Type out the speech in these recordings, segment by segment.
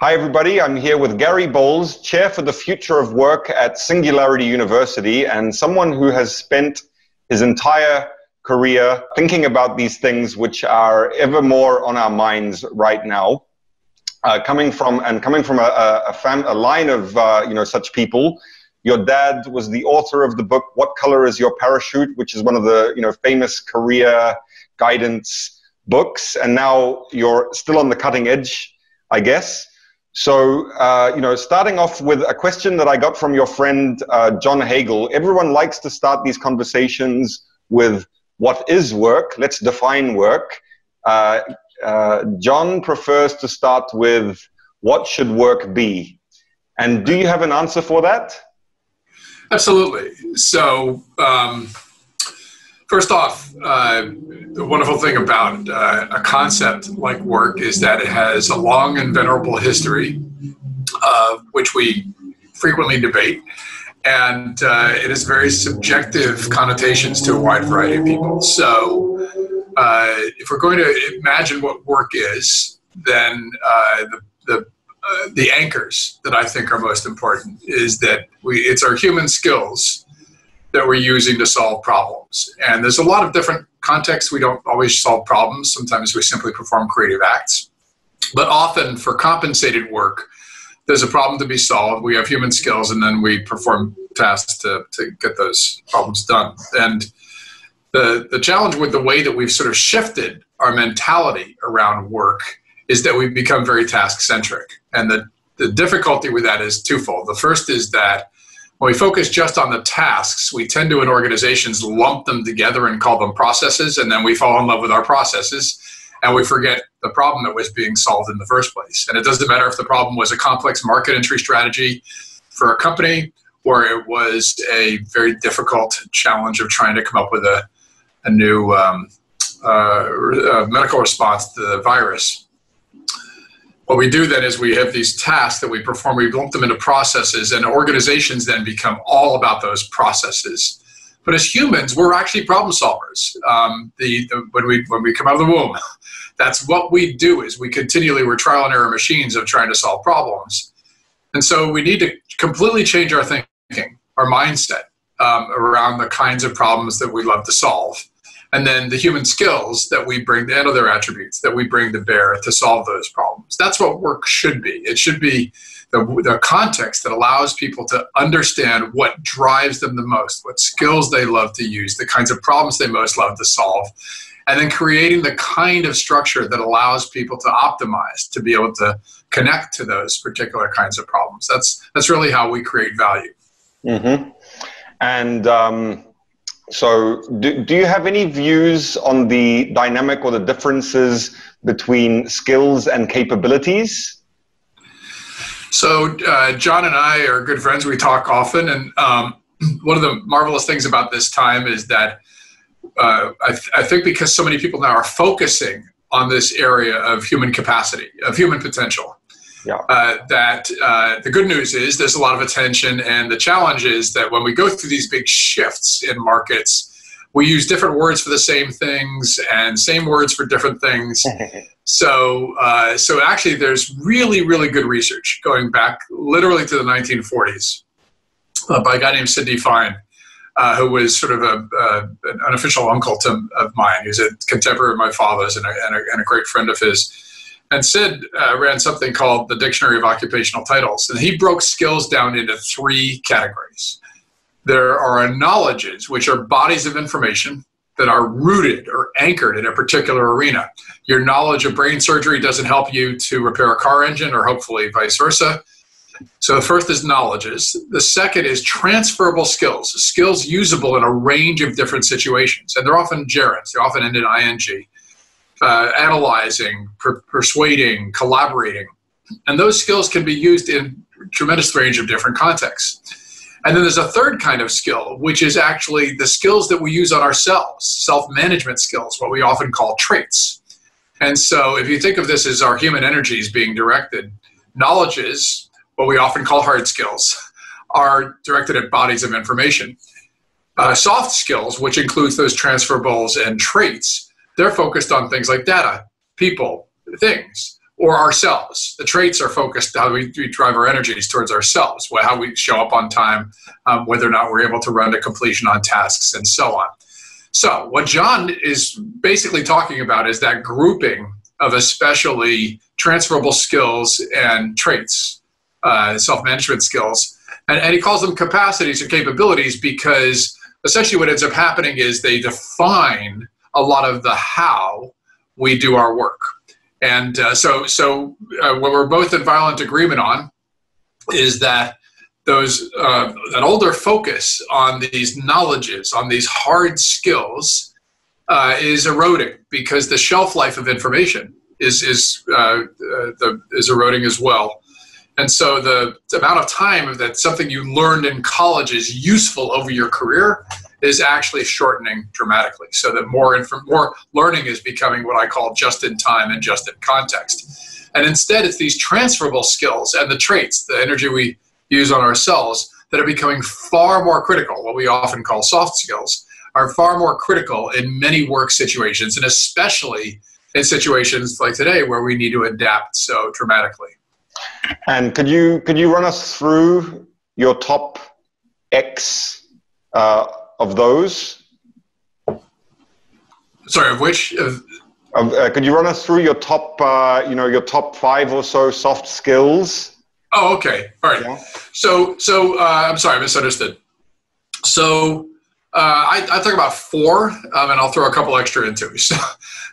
Hi, everybody. I'm here with Gary Bolles, Chair for the Future of Work at Singularity University, and someone who has spent his entire career thinking about these things which are ever more on our minds right now. Coming from a line of such people. Your dad was the author of the book "What Color Is Your Parachute," which is one of the famous career guidance books, and now you're still on the cutting edge, I guess. So, starting off with a question that I got from your friend, John Hagel. Everyone likes to start these conversations with what is work? Let's define work. John prefers to start with what should work be? And do you have an answer for that? Absolutely. So, first off, the wonderful thing about a concept like work is that it has a long and venerable history, which we frequently debate, and it has very subjective connotations to a wide variety of people. So if we're going to imagine what work is, then the anchors that I think are most important is that it's our human skills that we're using to solve problems. And there's a lot of different contexts. We don't always solve problems. Sometimes we simply perform creative acts. But often for compensated work, there's a problem to be solved. We have human skills, and then we perform tasks to get those problems done. And the challenge with the way that we've sort of shifted our mentality around work is that we've become very task-centric. And the difficulty with that is twofold. The first is that when we focus just on the tasks, we tend to, in organizations, lump them together and call them processes, and then we fall in love with our processes, and we forget the problem that was being solved in the first place. And it doesn't matter if the problem was a complex market entry strategy for a company, or it was a very difficult challenge of trying to come up with a new medical response to the virus. What we do then is we have these tasks that we perform, we lump them into processes, and organizations then become all about those processes. But as humans, we're actually problem solvers. When we come out of the womb, that's what we do. Is we're trial and error machines of trying to solve problems. And so we need to completely change our thinking, our mindset around the kinds of problems that we love to solve. And then the human skills that we bring, and other attributes that we bring to bear to solve those problems. That's what work should be. It should be the context that allows people to understand what drives them the most, what skills they love to use, the kinds of problems they most love to solve, and then creating the kind of structure that allows people to optimize, to be able to connect to those particular kinds of problems. That's really how we create value. Mm-hmm. And so do you have any views on the dynamic or the differences between skills and capabilities? So John and I are good friends. We talk often. And one of the marvelous things about this time is that I think because so many people now are focusing on this area of human capacity, of human potential, that the good news is there's a lot of attention, and the challenge is that when we go through these big shifts in markets, we use different words for the same things and same words for different things. So actually there's really, really good research going back literally to the 1940s by a guy named Sidney Fine, who was sort of an unofficial uncle of mine. He was a contemporary of my father's and a great friend of his. And Sid ran something called the Dictionary of Occupational Titles, and he broke skills down into 3 categories. There are knowledges, which are bodies of information that are rooted or anchored in a particular arena. Your knowledge of brain surgery doesn't help you to repair a car engine, or hopefully vice versa. So the first is knowledges. The second is transferable skills, skills usable in a range of different situations. And they're often gerunds, they often end in ing. Analyzing, persuading, collaborating. And those skills can be used in a tremendous range of different contexts. And then there's a third kind of skill, which is actually the skills that we use on ourselves, self-management skills, what we often call traits. And so if you think of this as our human energies being directed, knowledges, what we often call hard skills, are directed at bodies of information. Soft skills, which includes those transferables and traits, they're focused on things like data, people, things. or ourselves. The traits are focused how we drive our energies towards ourselves, how we show up on time, whether or not we're able to run to completion on tasks, and so on. So what John is basically talking about is that grouping of especially transferable skills and traits, self-management skills. And he calls them capacities or capabilities because essentially what ends up happening is they define a lot of the how we do our work. And so what we're both in violent agreement on is that that older focus on these knowledges, on these hard skills, is eroding because the shelf life of information is eroding as well. And so the amount of time that something you learned in college is useful over your career is actually shortening dramatically. So that more learning is becoming what I call just in time and just in context. And instead, it's these transferable skills and the traits, the energy we use on ourselves, that are becoming far more critical. What we often call soft skills are far more critical in many work situations, and especially in situations like today where we need to adapt so dramatically. And could you run us through your top X of those? Sorry, of which? Could you run us through your top, your top 5 or so soft skills? Oh, okay. All right. Yeah. So I'm sorry, I misunderstood. So I talk about 4, and I'll throw a couple extra into it.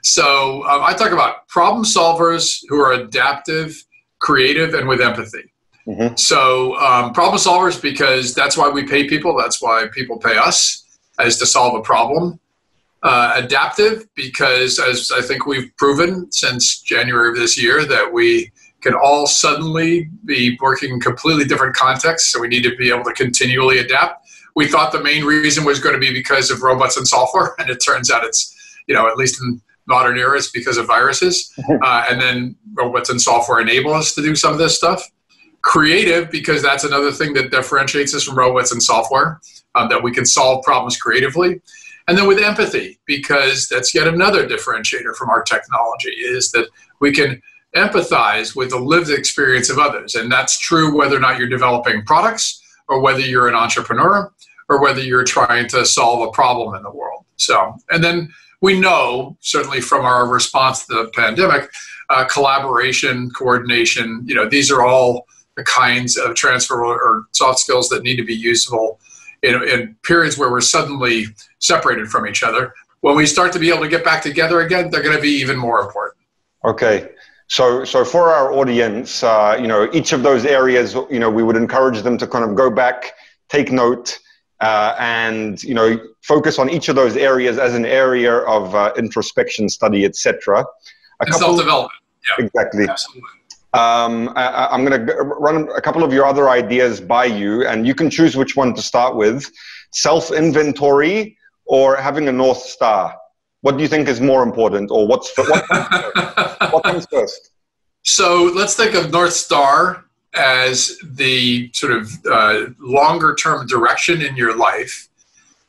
So I talk about problem solvers who are adaptive, creative, and with empathy. Mm-hmm. So problem solvers, because that's why we pay people. That's why people pay us, is to solve a problem. Adaptive, because as I think we've proven since January of this year that we can all suddenly be working in completely different contexts, so we need to be able to continually adapt. We thought the main reason was going to be because of robots and software, and it turns out it's, at least in modern era, it's because of viruses. And then robots and software enable us to do some of this stuff. Creative, because that's another thing that differentiates us from robots and software, that we can solve problems creatively. And then with empathy, because that's yet another differentiator from our technology, is that we can empathize with the lived experience of others. And that's true whether or not you're developing products, or whether you're an entrepreneur, or whether you're trying to solve a problem in the world. So, and then we know, certainly from our response to the pandemic, collaboration, coordination, these are all the kinds of transfer or soft skills that need to be useful in periods where we're suddenly separated from each other. When we start to be able to get back together again, they're going to be even more important. Okay. So for our audience, each of those areas, we would encourage them to kind of go back, take note, and, focus on each of those areas as an area of introspection, study, etc. And self-development. Yeah, exactly. Absolutely. I'm going to run a couple of your other ideas by you, and you can choose which one to start with. Self-inventory or having a North Star? What do you think is more important, or what comes first? So let's think of North Star as the sort of longer-term direction in your life,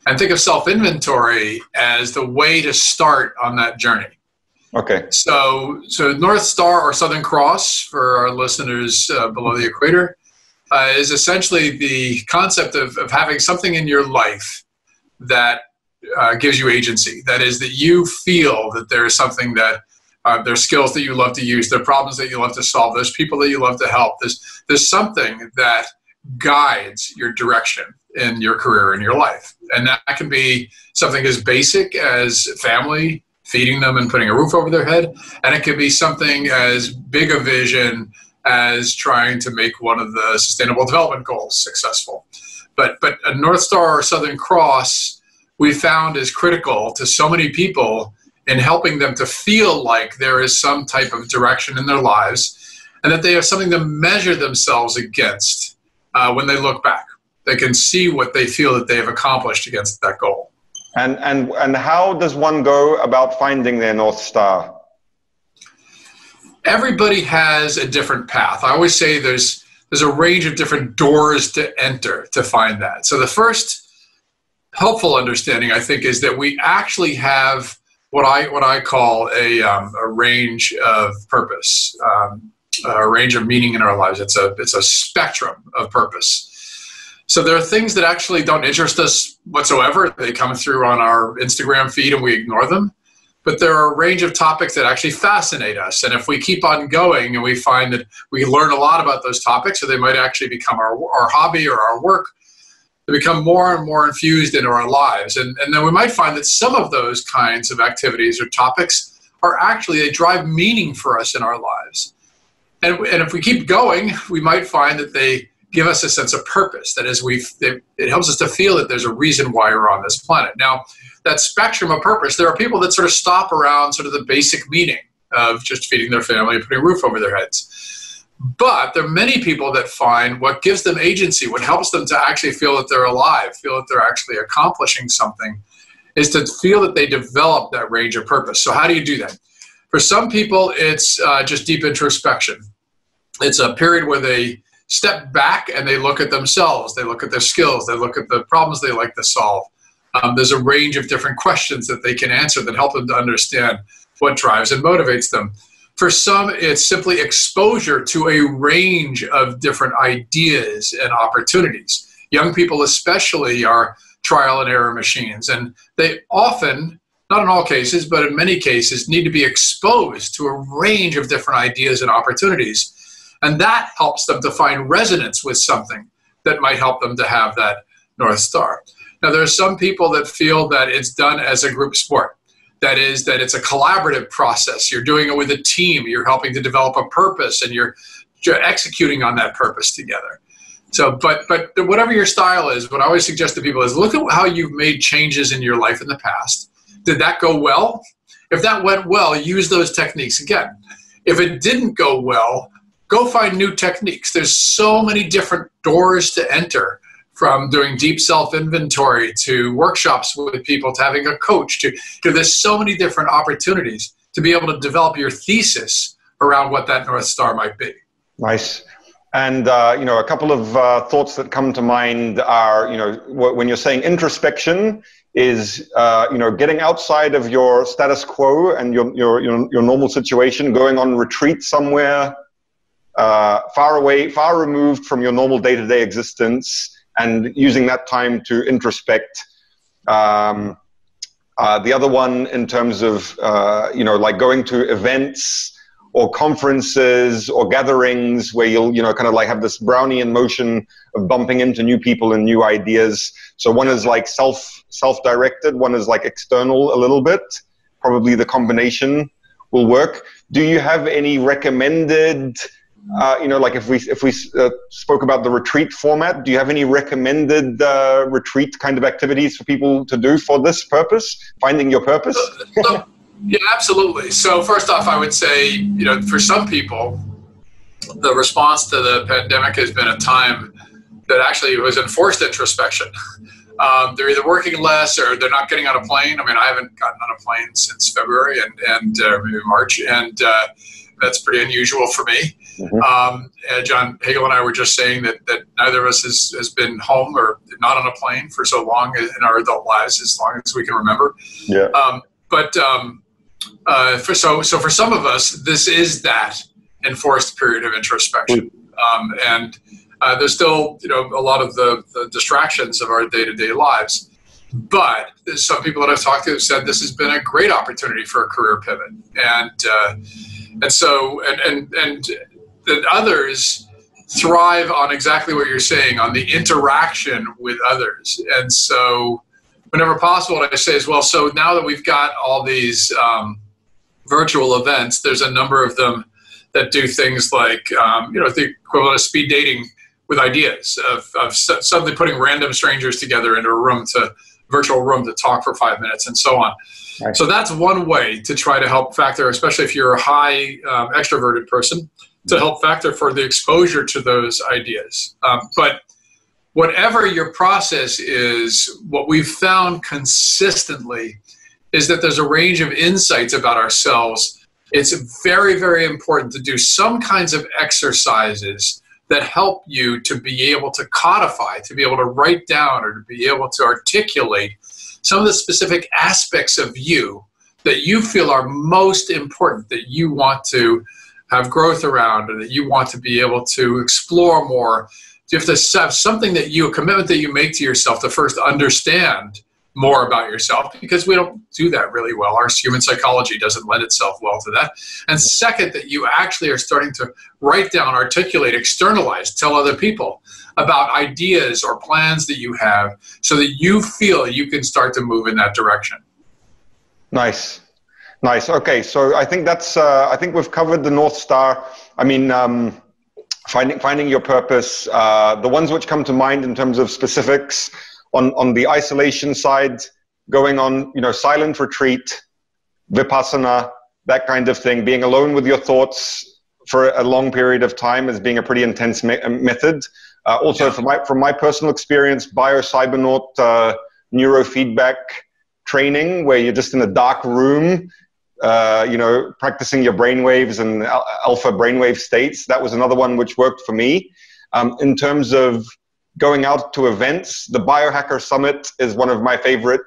and think of self-inventory as the way to start on that journey. Okay. So North Star or Southern Cross for our listeners below the equator is essentially the concept of having something in your life that gives you agency. That is, that you feel that there is something that there's skills that you love to use, there are problems that you love to solve, there's people that you love to help. There's something that guides your direction in your career, in your life. And that can be something as basic as family, feeding them and putting a roof over their head. And it can be something as big a vision as trying to make one of the Sustainable Development Goals successful. But a North Star or Southern Cross, we found, is critical to so many people in helping them to feel like there is some type of direction in their lives and that they have something to measure themselves against when they look back. They can see what they feel that they have accomplished against that goal. And how does one go about finding their North Star? Everybody has a different path. I always say there's a range of different doors to enter to find that. So the first helpful understanding, I think, is that we actually have what I call a range of purpose, a range of meaning in our lives. It's a spectrum of purpose. So there are things that actually don't interest us whatsoever. They come through on our Instagram feed and we ignore them. But there are a range of topics that actually fascinate us. And if we keep on going and we find that we learn a lot about those topics, or they might actually become our hobby or our work, they become more and more infused into our lives. And then we might find that some of those kinds of activities or topics are actually, they drive meaning for us in our lives. And if we keep going, we might find that they give us a sense of purpose. That is, it helps us to feel that there's a reason why we're on this planet. Now, that spectrum of purpose, there are people that sort of stop around sort of the basic meaning of just feeding their family and putting a roof over their heads. But there are many people that find what gives them agency, what helps them to actually feel that they're alive, feel that they're actually accomplishing something, is to feel that they develop that range of purpose. So how do you do that? For some people, it's just deep introspection. It's a period where they step back and they look at themselves, they look at their skills, they look at the problems they like to solve. There's a range of different questions that they can answer that help them to understand what drives and motivates them. For some, it's simply exposure to a range of different ideas and opportunities. Young people especially are trial and error machines, and they often, not in all cases, but in many cases, need to be exposed to a range of different ideas and opportunities. And that helps them to find resonance with something that might help them to have that North Star. Now, there are some people that feel that it's done as a group sport. That is, that it's a collaborative process. You're doing it with a team. You're helping to develop a purpose, and you're executing on that purpose together. So, but whatever your style is, what I always suggest to people is look at how you've made changes in your life in the past. Did that go well? If that went well, use those techniques again. If it didn't go well, go find new techniques. There's so many different doors to enter, from doing deep self-inventory to workshops with people to having a coach to there's so many different opportunities to be able to develop your thesis around what that North Star might be. Nice. And, a couple of thoughts that come to mind are, when you're saying introspection is, getting outside of your status quo and your normal situation, going on retreat somewhere, far away, far removed from your normal day-to-day existence, and using that time to introspect. The other one, in terms of, like going to events or conferences or gatherings where you'll, kind of like have this Brownian motion of bumping into new people and new ideas. So one is like self-directed, one is like external a little bit. Probably the combination will work. Do you have any recommended, like if we spoke about the retreat format, do you have any recommended retreat kind of activities for people to do for this purpose, finding your purpose? Yeah, absolutely. So first off, I would say, for some people, the response to the pandemic has been a time that actually was enforced introspection. They're either working less or they're not getting on a plane. I mean, I haven't gotten on a plane since February and maybe March, and that's pretty unusual for me. Mm-hmm. John Hagel and I were just saying that neither of us has been home or not on a plane for so long in our adult lives, as long as we can remember. Yeah. For some of us, this is that enforced period of introspection. And there's still, a lot of the distractions of our day-to-day lives. But there's some people that I've talked to have said this has been a great opportunity for a career pivot. And that others thrive on exactly what you're saying, on the interaction with others. And so whenever possible, what I say is, well, so now that we've got all these virtual events, there's a number of them that do things like, the equivalent of speed dating with ideas, of suddenly putting random strangers together into a virtual room to talk for 5 minutes and so on. Right. So that's one way to try to help factor, especially if you're a high extroverted person, to help factor for the exposure to those ideas. But whatever your process is, what we've found consistently is that there's a range of insights about ourselves. It's very, very important to do some kinds of exercises that help you to be able to codify, to be able to write down, or to be able to articulate some of the specific aspects of you that you feel are most important, that you want to have growth around, or that you want to be able to explore more? Do you have to have something that a commitment that you make to yourself to first understand more about yourself? Because we don't do that really well. Our human psychology doesn't lend itself well to that. And second, that you actually are starting to write down, articulate, externalize, tell other people about ideas or plans that you have, so that you feel you can start to move in that direction. Nice. Okay, so I think I think we've covered the North Star. I mean, finding your purpose. The ones which come to mind in terms of specifics on the isolation side, going on, silent retreat, vipassana, that kind of thing. Being alone with your thoughts for a long period of time as being a pretty intense method. Also, from my personal experience, biocybernaut neurofeedback training, where you're just in a dark room, practicing your brainwaves and alpha brainwave states. That was another one which worked for me. In terms of going out to events, the Biohacker Summit is one of my favorite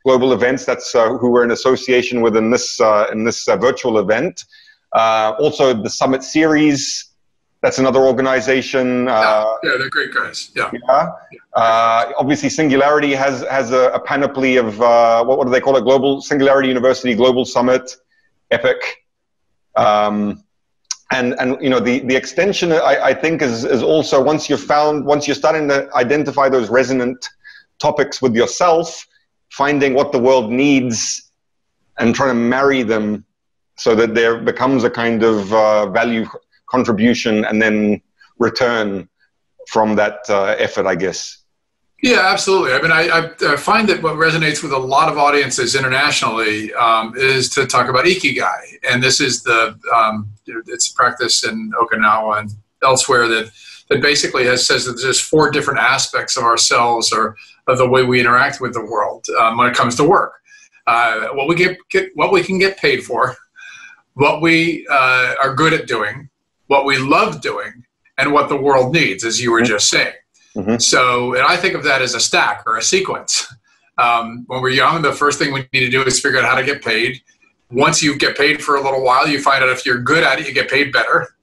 global events. That's who we're in association with in this virtual event. Also, the Summit Series. That's another organization. Yeah, they're great guys. Yeah. Obviously, Singularity has a panoply of what do they call it? Global Singularity University Global Summit, EPIC, and the extension I think is also once you're starting to identify those resonant topics with yourself, finding what the world needs and trying to marry them so that there becomes a kind of value contribution and then return from that effort, I guess. Yeah, absolutely. I mean, I find that what resonates with a lot of audiences internationally is to talk about ikigai, and this is it's practice in Okinawa and elsewhere that basically says that there's 4 different aspects of ourselves or of the way we interact with the world when it comes to work. What we can get paid for, what we are good at doing, what we love doing, and what the world needs, as you were just saying. Mm-hmm. So, and I think of that as a stack or a sequence. When we're young, the first thing we need to do is figure out how to get paid. Once you get paid for a little while, you find out if you're good at it, you get paid better.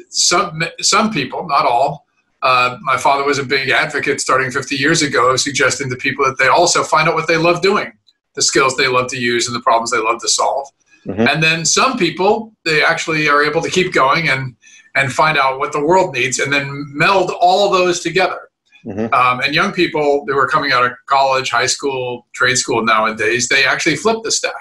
Some people, not all, my father was a big advocate starting 50 years ago, suggesting to people that they also find out what they love doing, the skills they love to use and the problems they love to solve. Mm-hmm. And then some people, they actually are able to keep going and find out what the world needs and then meld all those together. Mm-hmm. And young people that were coming out of college, high school, trade school nowadays, they actually flip the stack.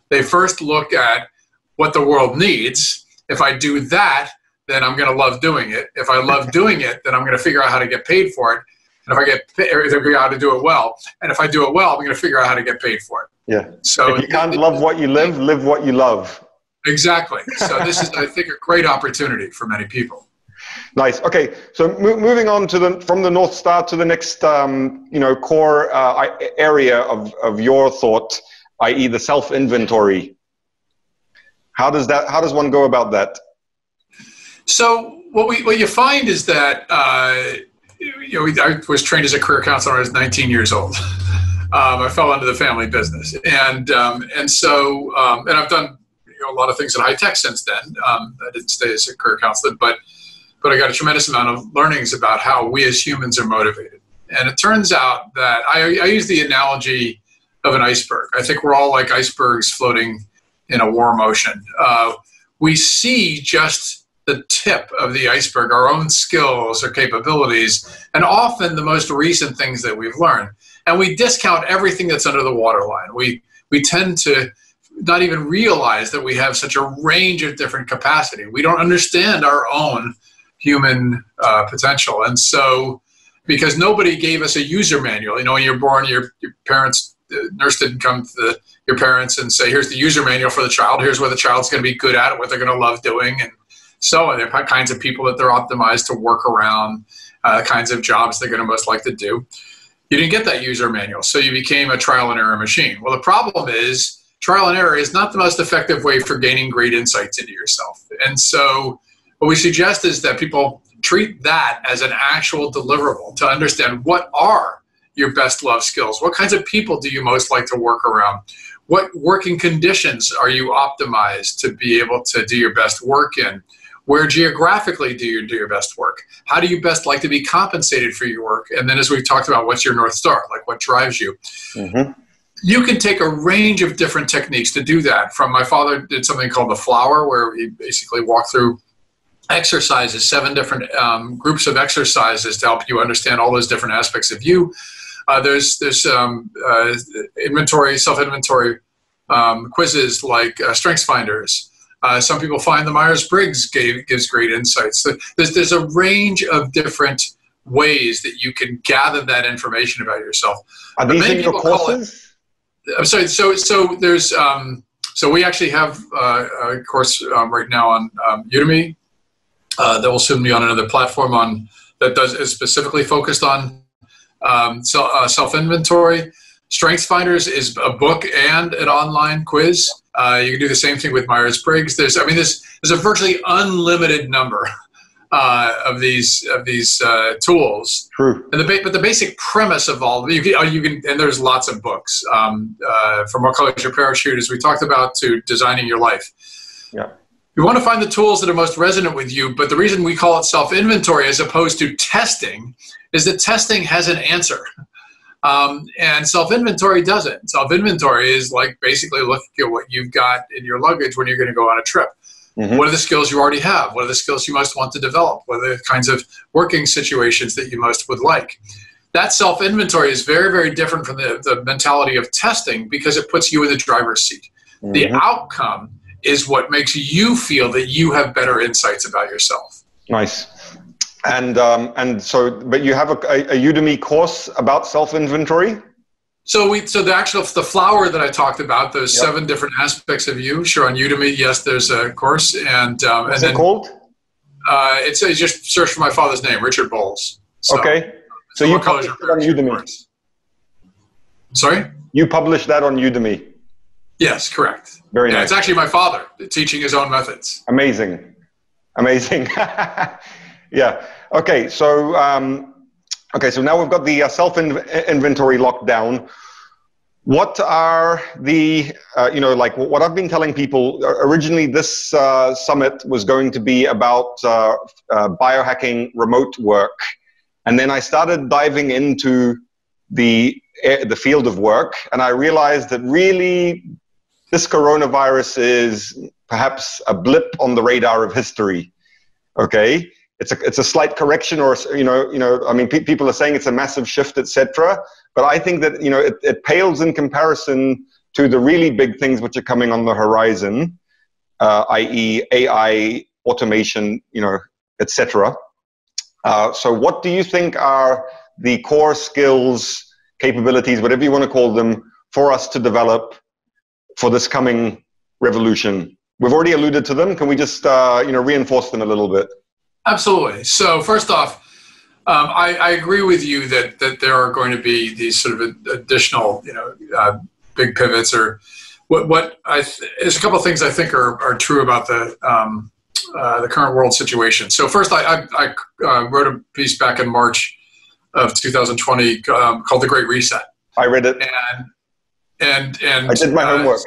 They first look at what the world needs. If I do that, then I'm going to love doing it. If I love doing it, then I'm going to figure out how to get paid for it. And if I figure out how to do it well. And if I do it well, I'm going to figure out how to get paid for it. Yeah. So if you can't love what you live what you love. Exactly. So this is, I think, a great opportunity for many people. Nice. Okay. So moving on from the North Star to the next, core area of your thought, i.e., the self-inventory. How does one go about that? So what you find is that I was trained as a career counselor when I was 19 years old. I fell into the family business, and I've done a lot of things in high tech since then. I didn't stay as a career counselor, but I got a tremendous amount of learnings about how we as humans are motivated. And it turns out that I use the analogy of an iceberg. I think we're all like icebergs floating in a warm ocean. We see just the tip of the iceberg, our own skills or capabilities, and often the most recent things that we've learned. And we discount everything that's under the waterline. We tend to not even realize that we have such a range of different capacity. We don't understand our own human potential. And so, because nobody gave us a user manual, when you're born, your parents, the nurse didn't come to your parents and say, here's the user manual for the child. Here's what the child's going to be good at, what they're going to love doing. And so on. There are kinds of people that they're optimized to work around, kinds of jobs they're going to most like to do. You didn't get that user manual, so you became a trial and error machine. Well, the problem is trial and error is not the most effective way for gaining great insights into yourself. And so what we suggest is that people treat that as an actual deliverable to understand what are your best love skills. What kinds of people do you most like to work around? What working conditions are you optimized to be able to do your best work in? Where geographically do you do your best work? How do you best like to be compensated for your work? And then as we've talked about, what's your North Star? Like what drives you? Mm-hmm. You can take a range of different techniques to do that. From my father did something called the flower, where he basically walked through exercises, 7 different groups of exercises to help you understand all those different aspects of you. There's inventory, self-inventory quizzes like Strengths Finders. Some people find the Myers-Briggs gives great insights. So there's a range of different ways that you can gather that information about yourself. Are these in your courses? I'm sorry. So there's so we actually have a course right now on Udemy that will soon be on another platform that is specifically focused on self-inventory. Strengths Finders is a book and an online quiz. You can do the same thing with Myers-Briggs. There's a virtually unlimited number of these tools. True. And but the basic premise of all you can and there's lots of books from What Colors Your Parachute, as we talked about, to Designing Your Life. Yeah. You want to find the tools that are most resonant with you, but the reason we call it self-inventory as opposed to testing is that testing has an answer. And self-inventory doesn't. Self-inventory is like basically looking at what you've got in your luggage when you're going to go on a trip. Mm-hmm. What are the skills you already have? What are the skills you most want to develop? What are the kinds of working situations that you most would like? That self-inventory is very, very different from the mentality of testing, because it puts you in the driver's seat. Mm-hmm. The outcome is what makes you feel that you have better insights about yourself. Nice. And so, but you have a Udemy course about self-inventory? So the flower that I talked about, those 7 different aspects of you, sure, on Udemy, yes, there's a course. What's it called? It's just search for my father's name, Richard Bolles. So, okay. So you published it on Udemy? Sorry? You published that on Udemy? Yes, correct. Very nice. It's actually my father teaching his own methods. Amazing. Yeah. Okay. So now we've got the self-inventory locked down. What are the, what I've been telling people, originally this summit was going to be about biohacking remote work. And then I started diving into the field of work, and I realized that really this coronavirus is perhaps a blip on the radar of history. Okay. It's a slight correction, or people are saying it's a massive shift, etc. But I think that it pales in comparison to the really big things which are coming on the horizon, i.e., AI, automation, etc. So, what do you think are the core skills, capabilities, whatever you want to call them, for us to develop for this coming revolution? We've already alluded to them. Can we just reinforce them a little bit? Absolutely. So first off, I agree with you that there are going to be these sort of additional, big pivots, or there's a couple of things I think are true about the current world situation. So first, I wrote a piece back in March of 2020 called "The Great Reset." I read it. And I did my homework.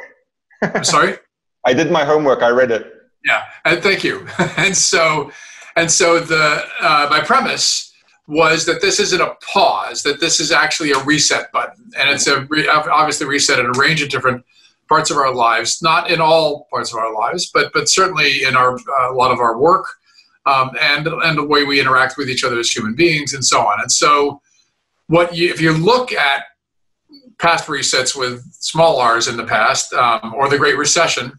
I'm sorry? I did my homework. I read it. Yeah, and thank you. And so my premise was that this isn't a pause, that this is actually a reset button. And it's obviously reset in a range of different parts of our lives, not in all parts of our lives, but certainly in a lot of our work and the way we interact with each other as human beings and so on. And so if you look at past resets with small r's in the past, or the Great Recession,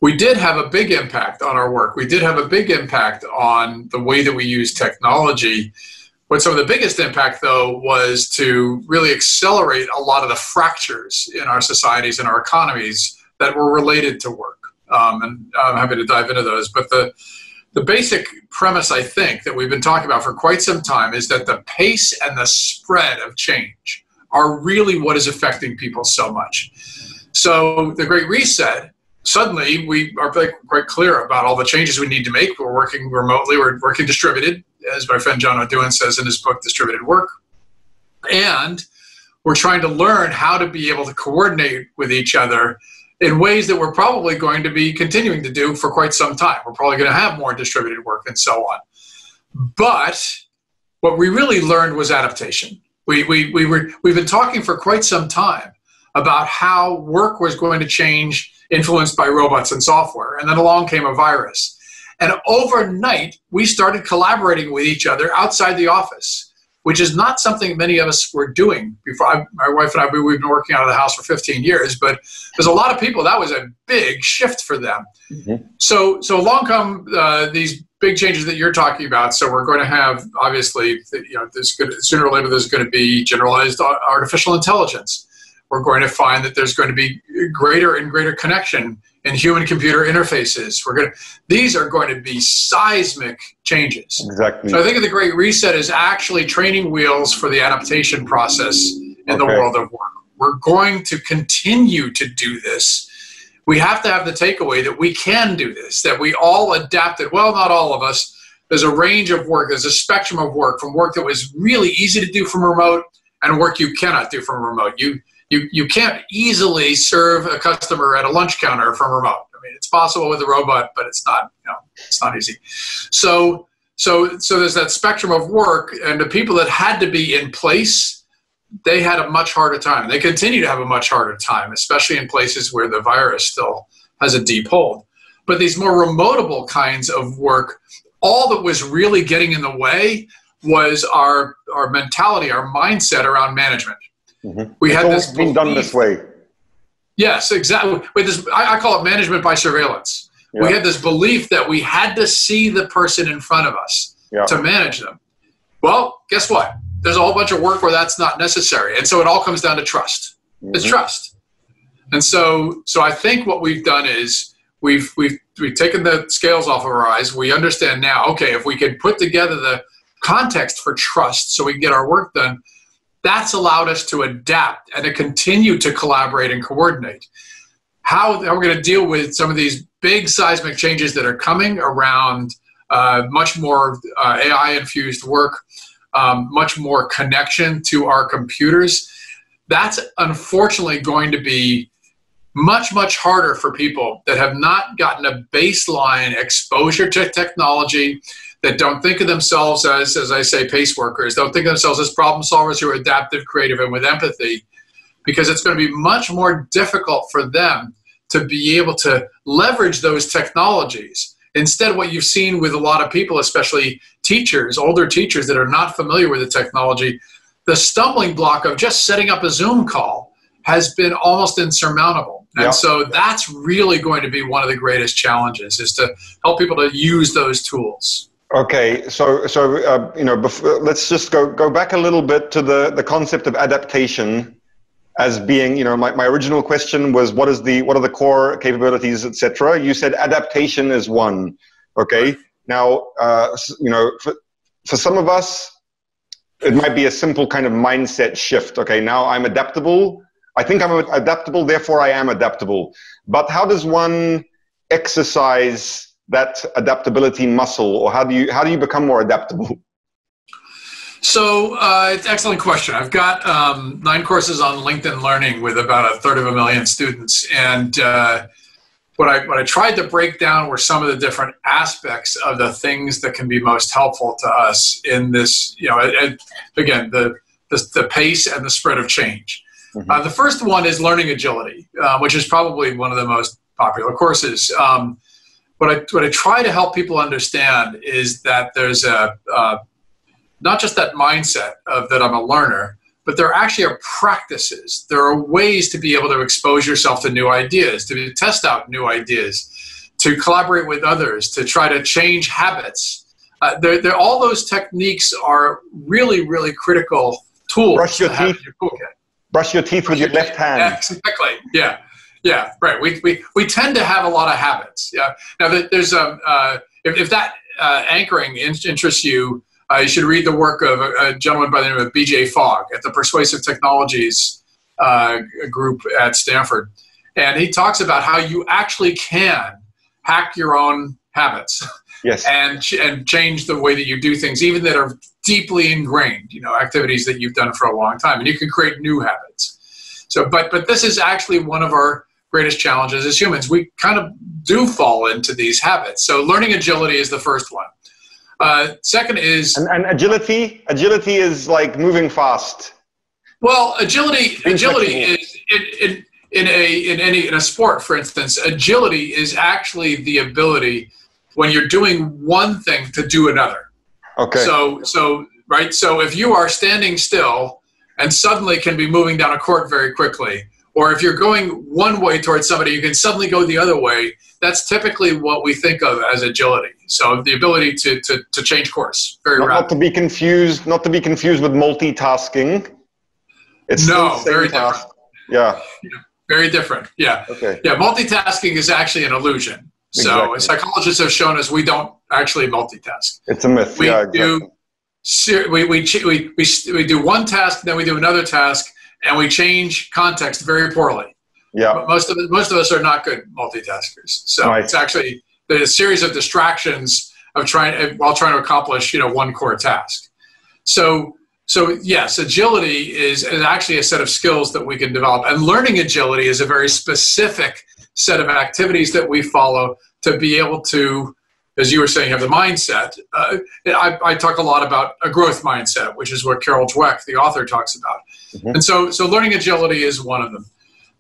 we did have a big impact on our work. We did have a big impact on the way that we use technology. But some of the biggest impact, though, was to really accelerate a lot of the fractures in our societies and our economies that were related to work. And I'm happy to dive into those. But the basic premise, I think, that we've been talking about for quite some time is that the pace and the spread of change are really what is affecting people so much. So the Great Reset, suddenly we are quite clear about all the changes we need to make. We're working remotely, we're working distributed, as my friend John O'Doin says in his book, Distributed Work. And we're trying to learn how to be able to coordinate with each other in ways that we're probably going to be continuing to do for quite some time. We're probably going to have more distributed work and so on. But what we really learned was adaptation. We've been talking for quite some time about how work was going to change, influenced by robots and software. And then along came a virus. And overnight, we started collaborating with each other outside the office, which is not something many of us were doing before. My wife and I, we've been working out of the house for 15 years, but there's a lot of people, that was a big shift for them. Mm-hmm. So along come these big changes that you're talking about. So we're going to have, obviously, sooner or later, there's going to be generalized artificial intelligence. We're going to find that there's going to be greater and greater connection in human-computer interfaces. These are going to be seismic changes. Exactly. So I think the Great Reset is actually training wheels for the adaptation process in the world of work. We're going to continue to do this. We have to have the takeaway that we can do this, that we all adapted. Well, not all of us. There's a range of work. There's a spectrum of work, from work that was really easy to do from remote and work you cannot do from remote. You can't easily serve a customer at a lunch counter from remote. I mean, it's possible with a robot, but it's not easy. So there's that spectrum of work, and the people that had to be in place, they had a much harder time. They continue to have a much harder time, especially in places where the virus still has a deep hold. But these more remotable kinds of work, all that was really getting in the way was our mentality, our mindset around management. Mm-hmm. We had this been done this way. Yes, exactly. With this, I call it management by surveillance. Yeah. We had this belief that we had to see the person in front of us to manage them. Well, guess what? There's a whole bunch of work where that's not necessary. And so it all comes down to trust. Mm-hmm. It's trust. And so I think what we've done is we've taken the scales off of our eyes. We understand now, okay, if we can put together the context for trust so we can get our work done, that's allowed us to adapt and to continue to collaborate and coordinate. How are we going to deal with some of these big seismic changes that are coming around much more AI-infused work, much more connection to our computers? That's unfortunately going to be much, much harder for people that have not gotten a baseline exposure to technology, that don't think of themselves as I say, pace workers, don't think of themselves as problem solvers who are adaptive, creative, and with empathy, because it's going to be much more difficult for them to be able to leverage those technologies. Instead, what you've seen with a lot of people, especially teachers, older teachers that are not familiar with the technology, the stumbling block of just setting up a Zoom call has been almost insurmountable. And so that's really going to be one of the greatest challenges, is to help people to use those tools. Okay, so let's just go back a little bit to the concept of adaptation as being, my original question was what are the core capabilities, etc. You said adaptation is one. Okay, now for some of us it might be a simple kind of mindset shift. Okay, now I'm adaptable. I think I'm adaptable, therefore I am adaptable. But how does one exercise that adaptability muscle, or how do you become more adaptable? So it's an excellent question. I've got 9 courses on LinkedIn Learning with about 1/3 students, and what I tried to break down were some of the different aspects of the things that can be most helpful to us in this. Again, the pace and the spread of change. Mm-hmm. The first one is learning agility, which is probably one of the most popular courses. What I try to help people understand is that there's not just that mindset of that I'm a learner, but there actually are practices. There are ways to be able to expose yourself to new ideas, to test out new ideas, to collaborate with others, to try to change habits. All those techniques are really, really critical tools. Brush your teeth. Brush your teeth with your left hand. Exactly. Yeah. Yeah. Right. We tend to have a lot of habits. Yeah. Now there's if that anchoring interests you, you should read the work of a gentleman by the name of B.J. Fogg at the Persuasive Technologies group at Stanford. And he talks about how you actually can hack your own habits. Yes. and change the way that you do things, even that are deeply ingrained, activities that you've done for a long time, and you can create new habits. So, but this is actually one of our greatest challenges as humans. We kind of do fall into these habits. So learning agility is the first one. Second is... And agility is like moving fast. Well, agility is in a sport, for instance, agility is actually the ability when you're doing one thing to do another. Okay. So if you are standing still and suddenly can be moving down a court very quickly, or if you're going one way towards somebody, you can suddenly go the other way. That's typically what we think of as agility. So the ability to change course very rapidly. Not to be confused with multitasking. It's very different. Yeah. Very different. Yeah. Okay. Yeah. Multitasking is actually an illusion. So psychologists have shown us we don't actually multitask. It's a myth. We do one task, then we do another task, and we change context very poorly. Yeah. But most of us are not good multitaskers. So It's actually a series of distractions while trying to accomplish one core task. So yes, agility is actually a set of skills that we can develop, and learning agility is a very specific set of activities that we follow to be able to, as you were saying, have the mindset. I talk a lot about a growth mindset, which is what Carol Dweck, the author, talks about. Mm-hmm. And so learning agility is one of them.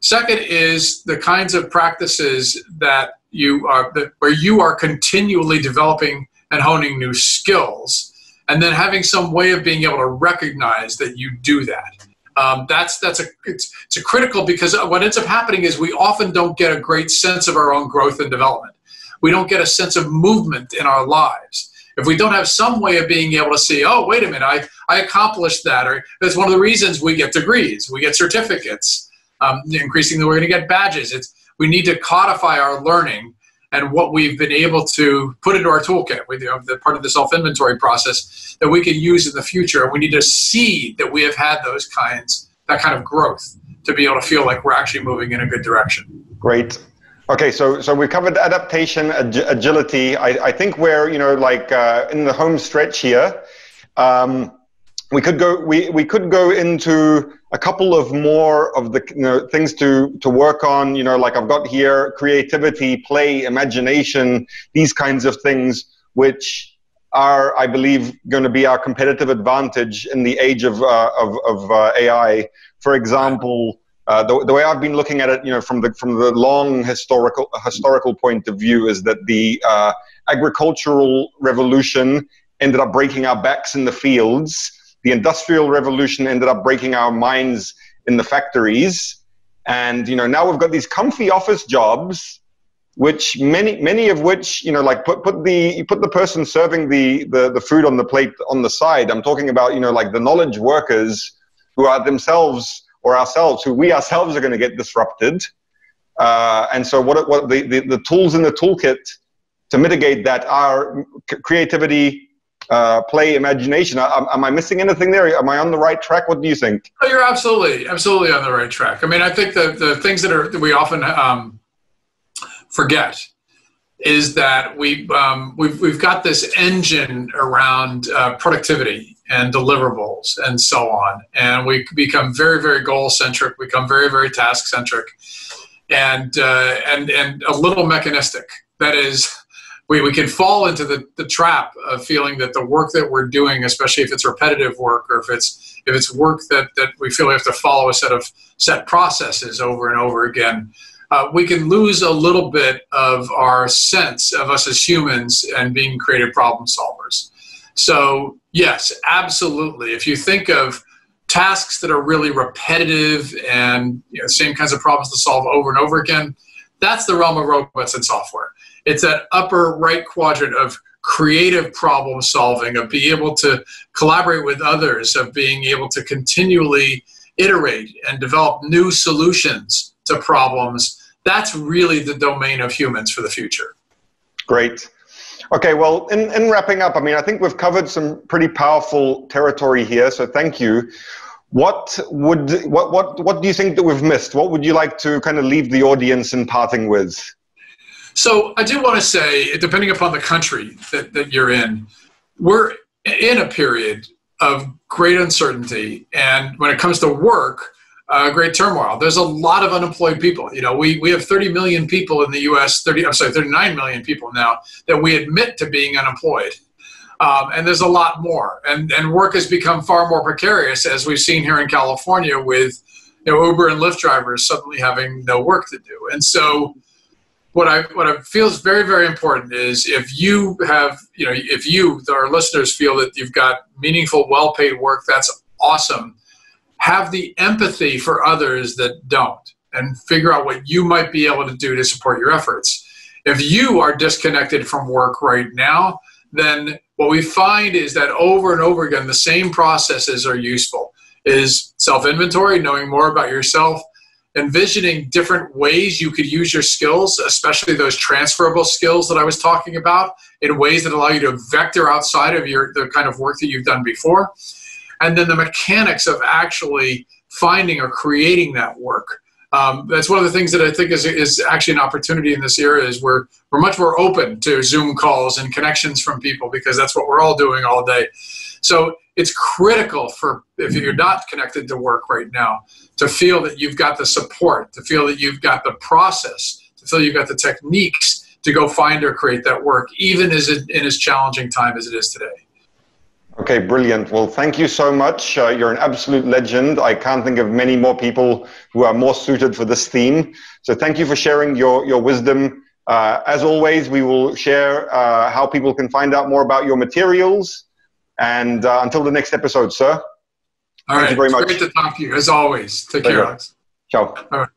Second is the kinds of practices that where you are continually developing and honing new skills, and then having some way of being able to recognize that you do that. It's a critical, because what ends up happening is we often don't get a great sense of our own growth and development. We don't get a sense of movement in our lives. If we don't have some way of being able to see, oh, wait a minute, I accomplished that. Or that's one of the reasons we get degrees, we get certificates. Increasingly, we're going to get badges. We need to codify our learning and what we've been able to put into our toolkit. We have the part of the self-inventory process that we can use in the future. We need to see that we have had that kind of growth to be able to feel like we're actually moving in a good direction. Great. Okay, so we covered adaptation, agility. I think we're in the home stretch here. We could go into a couple of more of the things to work on. Like I've got here: creativity, play, imagination, these kinds of things, which are, I believe, going to be our competitive advantage in the age of AI. For example, the way I've been looking at it, from the long historical point of view, is that the agricultural revolution ended up breaking our backs in the fields. The Industrial Revolution ended up breaking our minds in the factories. And, now we've got these comfy office jobs, which many of which, like put the person serving the food on the plate on the side. I'm talking about, like the knowledge workers who are themselves or ourselves, who we ourselves are going to get disrupted. And so what the tools in the toolkit to mitigate that are creativity, play, imagination. Am I missing anything there? Am I on the right track? What do you think? Oh, you're absolutely on the right track. I mean, I think the things that we often forget is that we've got this engine around productivity and deliverables and so on, and we become very, very goal centric, become very, very task centric, and a little mechanistic. That is, we can fall into the trap of feeling that the work that we're doing, especially if it's repetitive work, or if it's work that we feel we have to follow a set processes over and over again, we can lose a little bit of our sense of us as humans and being creative problem solvers. So yes, absolutely. If you think of tasks that are really repetitive and same kinds of problems to solve over and over again, that's the realm of robots and software. It's that upper right quadrant of creative problem solving, of being able to collaborate with others, of being able to continually iterate and develop new solutions to problems. That's really the domain of humans for the future. Great. Okay, well, in wrapping up, I mean, I think we've covered some pretty powerful territory here, so thank you. What do you think that we've missed? What would you like to kind of leave the audience in parting with? So I do want to say, depending upon the country that you're in, we're in a period of great uncertainty. And when it comes to work, great turmoil. There's a lot of unemployed people. You know, we have 30 million people in the U.S., 39 million people now that we admit to being unemployed. And there's a lot more. And work has become far more precarious, as we've seen here in California with, you know, Uber and Lyft drivers suddenly having no work to do. And so what I feel is very, very important is if you have, you know, if you, our listeners, feel that you've got meaningful, well-paid work, that's awesome. Have the empathy for others that don't, and figure out what you might be able to do to support your efforts. If you are disconnected from work right now, then what we find is that over and over again, the same processes are useful. Is self-inventory, knowing more about yourself, envisioning different ways you could use your skills, especially those transferable skills that I was talking about, in ways that allow you to vector outside of the kind of work that you've done before. And then the mechanics of actually finding or creating that work. That's one of the things that I think is actually an opportunity in this era, is we're much more open to Zoom calls and connections from people, because that's what we're all doing all day. So it's critical for, if you're not connected to work right now, to feel that you've got the support, to feel that you've got the process, to feel you've got the techniques to go find or create that work, even in as challenging time as it is today. Okay, brilliant. Well, thank you so much. You're an absolute legend. I can't think of many more people who are more suited for this theme. So thank you for sharing your wisdom. As always, we will share how people can find out more about your materials. And until the next episode, sir. All right. Thank you very much. Great to talk to you, as always. Take care, Alex. Ciao. All right.